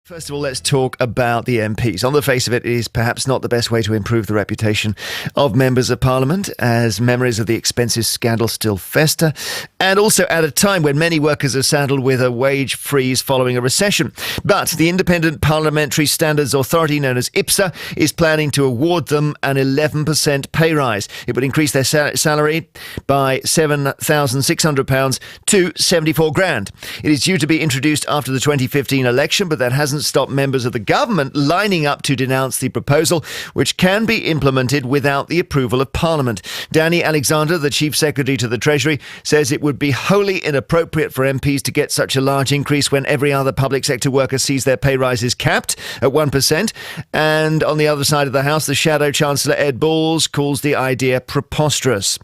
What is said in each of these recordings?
First of all, let's talk about the MPs. On the face of it, it is perhaps not the best way to improve the reputation of members of Parliament, as memories of the expenses scandal still fester, and also at a time when many workers are saddled with a wage freeze following a recession. But the Independent Parliamentary Standards Authority, known as IPSA, is planning to award them an 11% pay rise. It would increase their salary by £7,600 to £74,000. It is due to be introduced after the 2015 election, but that hasn't stopped members of the government lining up to denounce the proposal, which can be implemented without the approval of Parliament. Danny Alexander, the Chief Secretary to the Treasury, says it would be wholly inappropriate for MPs to get such a large increase when every other public sector worker sees their pay rises capped at 1%. And on the other side of the House, the Shadow Chancellor Ed Balls calls the idea preposterous.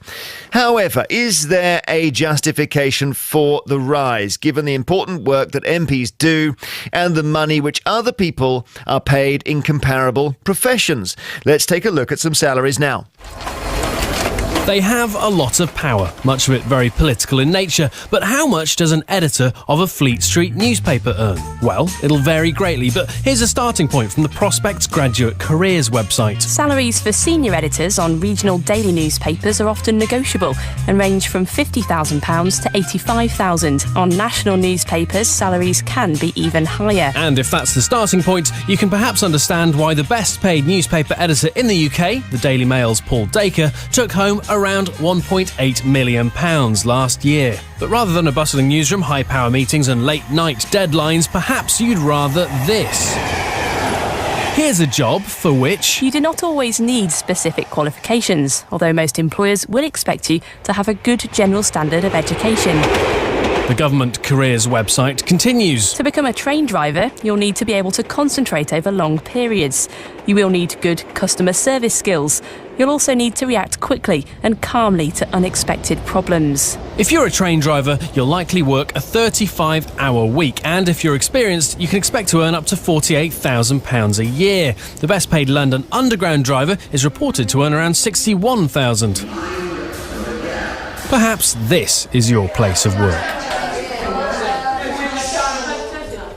However, is there a justification for the rise, given the important work that MPs do and the money which other people are paid in comparable professions? Let's take a look at some salaries now. They have a lot of power, much of it very political in nature, but how much does an editor of a Fleet Street newspaper earn? Well, it'll vary greatly, but here's a starting point from the Prospects Graduate Careers website. Salaries for senior editors on regional daily newspapers are often negotiable and range from £50,000 to £85,000. On national newspapers, salaries can be even higher. And if that's the starting point, you can perhaps understand why the best paid newspaper editor in the UK, the Daily Mail's Paul Dacre, took home around £1.8 million last year. But rather than a bustling newsroom, high-power meetings and late-night deadlines, perhaps you'd rather this. Here's a job for which you do not always need specific qualifications, although most employers will expect you to have a good general standard of education. The Government Careers website continues. To become a train driver, you'll need to be able to concentrate over long periods. You will need good customer service skills. You'll also need to react quickly and calmly to unexpected problems. If you're a train driver, you'll likely work a 35-hour week, and if you're experienced, you can expect to earn up to £48,000 a year. The best paid London Underground driver is reported to earn around £61,000. Perhaps this is your place of work.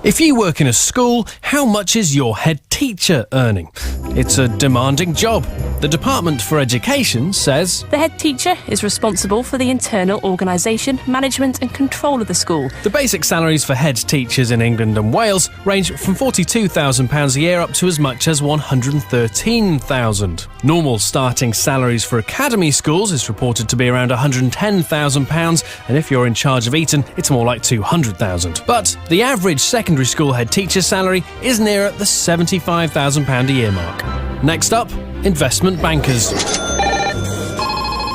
If you work in a school, how much is your head teacher earning? It's a demanding job. The Department for Education says the head teacher is responsible for the internal organisation, management and control of the school. The basic salaries for head teachers in England and Wales range from £42,000 a year up to as much as £113,000. Normal starting salaries for academy schools is reported to be around £110,000, and if you're in charge of Eton, it's more like £200,000. But the average secondary school head teacher salary is nearer the £75,000 a year mark. Next up, investment bankers.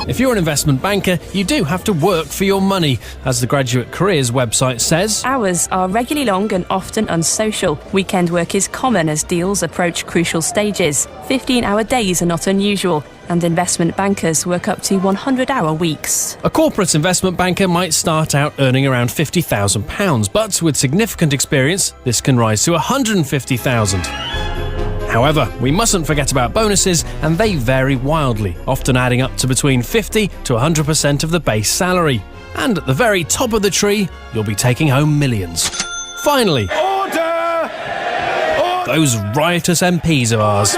If you're an investment banker, you do have to work for your money. As the Graduate Careers website says, hours are regularly long and often unsocial. Weekend work is common as deals approach crucial stages. 15-hour days are not unusual, and investment bankers work up to 100-hour weeks. A corporate investment banker might start out earning around £50,000, but with significant experience, this can rise to £150,000. However, we mustn't forget about bonuses, and they vary wildly, often adding up to between 50 to 100% of the base salary. And at the very top of the tree, you'll be taking home millions. Finally, order! Those riotous MPs of ours.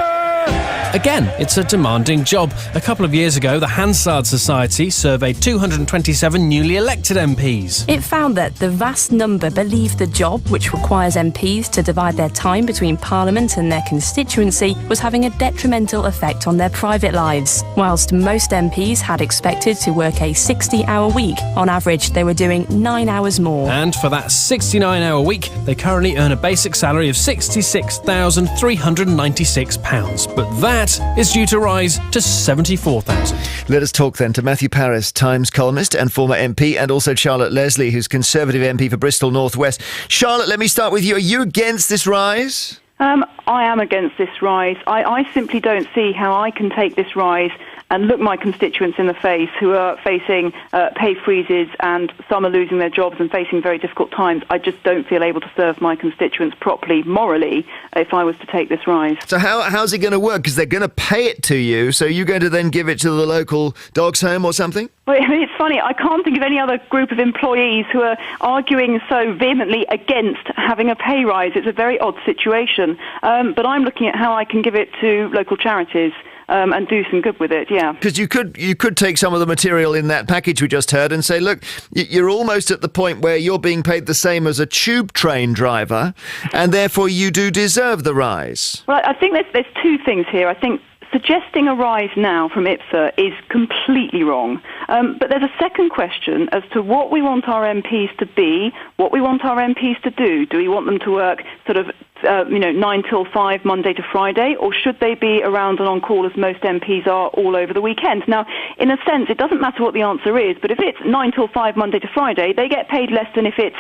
Again, it's a demanding job. A couple of years ago, the Hansard Society surveyed 227 newly elected MPs. It found that the vast number believed the job, which requires MPs to divide their time between Parliament and their constituency, was having a detrimental effect on their private lives. Whilst most MPs had expected to work a 60-hour week, on average they were doing 9 hours more. And for that 69-hour week, they currently earn a basic salary of £66,396. But that is due to rise to £74,000. Let us talk then to Matthew Parris, Times columnist and former MP, and also Charlotte Leslie, who's Conservative MP for Bristol North West. Charlotte, let me start with you. Are you against this rise? I am against this rise. I simply don't see how I can take this rise and look my constituents in the face who are facing pay freezes, and some are losing their jobs and facing very difficult times. I just don't feel able to serve my constituents properly, morally, if I was to take this rise. So how's it going to work? Because they're going to pay it to you, so you're going to then give it to the local dog's home or something? Well, I mean, it's funny, I can't think of any other group of employees who are arguing so vehemently against having a pay rise. It's a very odd situation. But I'm looking at how I can give it to local charities. And do some good with it, yeah. Because you could take some of the material in that package we just heard and say, look, you're almost at the point where you're being paid the same as a tube train driver, and therefore you do deserve the rise. Well, I think there's two things here. I think suggesting a rise now from IPSA is completely wrong. But there's a second question as to what we want our MPs to be, what we want our MPs to do. Do we want them to work sort of 9 till 5, Monday to Friday, or should they be around and on call as most MPs are all over the weekend? Now, in a sense, it doesn't matter what the answer is, but if it's 9 till 5, Monday to Friday, they get paid less than if it's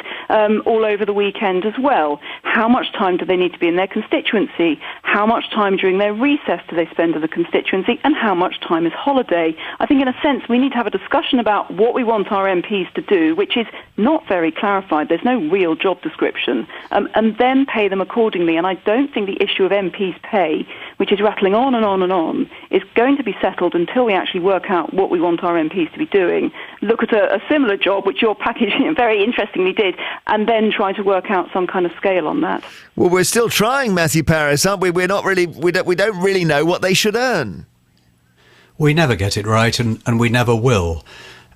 all over the weekend as well. How much time do they need to be in their constituency? How much time during their recess do they spend as a constituency? And how much time is holiday? I think, in a sense, we need to have a discussion about what we want our MPs to do, which is not very clarified. There's no real job description, and then pay them accordingly. And I don't think the issue of MPs' pay, which is rattling on and on and on, is going to be settled until we actually work out what we want our MPs to be doing. Look at a similar job, which your package very interestingly did, and then try to work out some kind of scale on that. Well, we're still trying, Matthew Parris, aren't we? We don't really know what they should earn. We never get it right, and we never will.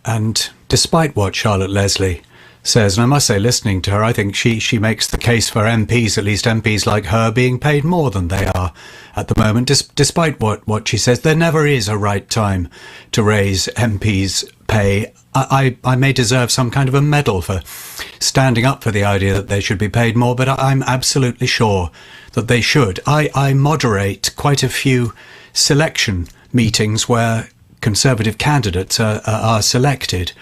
And despite what Charlotte Leslie says, and I must say, listening to her, I think she makes the case for MPs, at least MPs like her, being paid more than they are at the moment. Despite what she says, there never is a right time to raise MPs' pay. I may deserve some kind of a medal for standing up for the idea that they should be paid more, but I'm absolutely sure that they should. I moderate quite a few selection meetings where Conservative candidates are selected.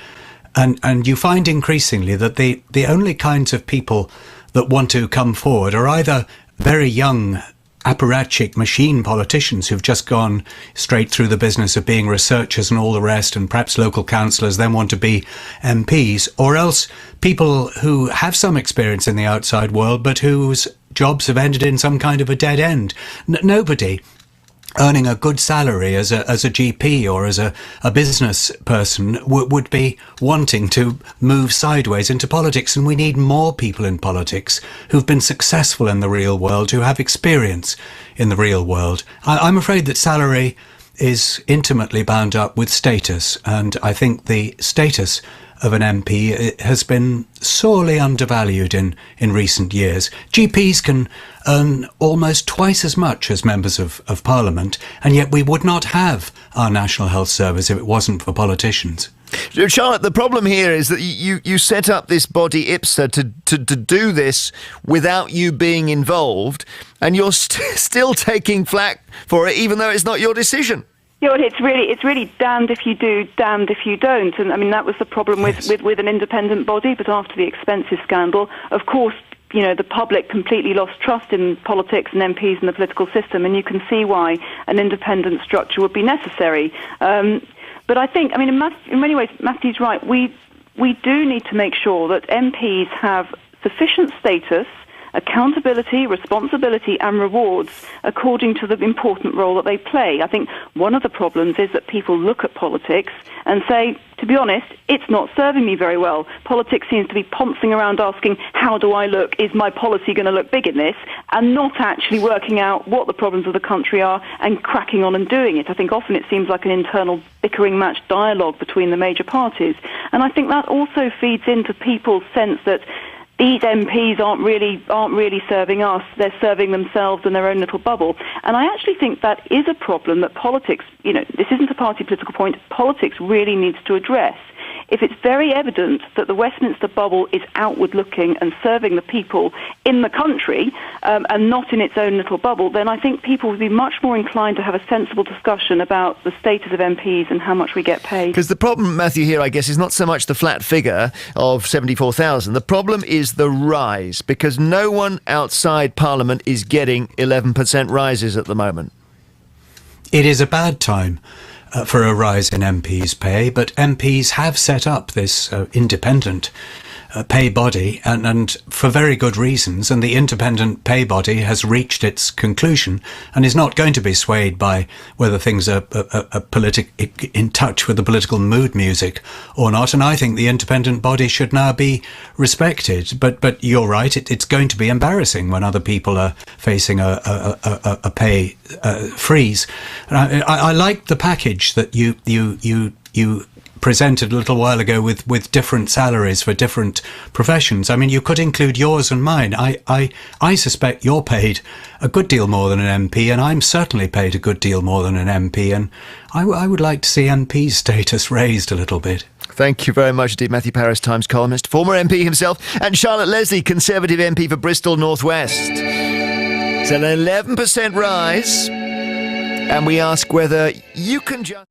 And you find increasingly that the only kinds of people that want to come forward are either very young apparatchik machine politicians who've just gone straight through the business of being researchers and all the rest, and perhaps local councillors then want to be MPs, or else people who have some experience in the outside world but whose jobs have ended in some kind of a dead end. Nobody earning a good salary as a GP or as a business person would be wanting to move sideways into politics. And we need more people in politics who've been successful in the real world, who have experience in the real world. I'm afraid that salary is intimately bound up with status, and I think the status of an MP has been sorely undervalued in recent years. GPs can earn almost twice as much as members of Parliament, and yet we would not have our National Health Service if it wasn't for politicians. Charlotte, the problem here is that you set up this body IPSA to do this without you being involved, and you're still taking flack for it, even though it's not your decision. Yeah, well, it's really damned if you do, damned if you don't. And I mean, that was the problem with an independent body. But after the expenses scandal, of course, the public completely lost trust in politics and MPs and the political system, and you can see why an independent structure would be necessary. But I think, in many ways, Matthew's right. We do need to make sure that MPs have sufficient status, accountability, responsibility and rewards according to the important role that they play. I think one of the problems is that people look at politics and say, to be honest, it's not serving me very well. Politics seems to be pouncing around asking, how do I look? Is my policy going to look big in this? And not actually working out what the problems of the country are and cracking on and doing it. I think often it seems like an internal bickering match dialogue between the major parties. And I think that also feeds into people's sense that these MPs aren't really serving us. They're serving themselves in their own little bubble. And I actually think that is a problem that politics, this isn't a party political point, politics really needs to address. If it's very evident that the Westminster bubble is outward-looking and serving the people in the country and not in its own little bubble, then I think people would be much more inclined to have a sensible discussion about the status of MPs and how much we get paid. Because the problem, Matthew, here, I guess, is not so much the flat figure of 74,000. The problem is the rise, because no one outside Parliament is getting 11% rises at the moment. It is a bad time for a rise in MPs' pay, but MPs have set up this independent pay body, and for very good reasons, and the independent pay body has reached its conclusion and is not going to be swayed by whether things are in touch with the political mood music or not. And I think the independent body should now be respected. But you're right, it's going to be embarrassing when other people are facing a pay freeze. And I like the package that you presented a little while ago with different salaries for different professions. I mean, you could include yours and mine. I suspect you're paid a good deal more than an MP, and I'm certainly paid a good deal more than an MP, and I would like to see MP's status raised a little bit. Thank you very much indeed, Matthew Parris, Times columnist, former MP himself, and Charlotte Leslie, Conservative MP for Bristol North West. It's an 11% rise, and we ask whether you can just...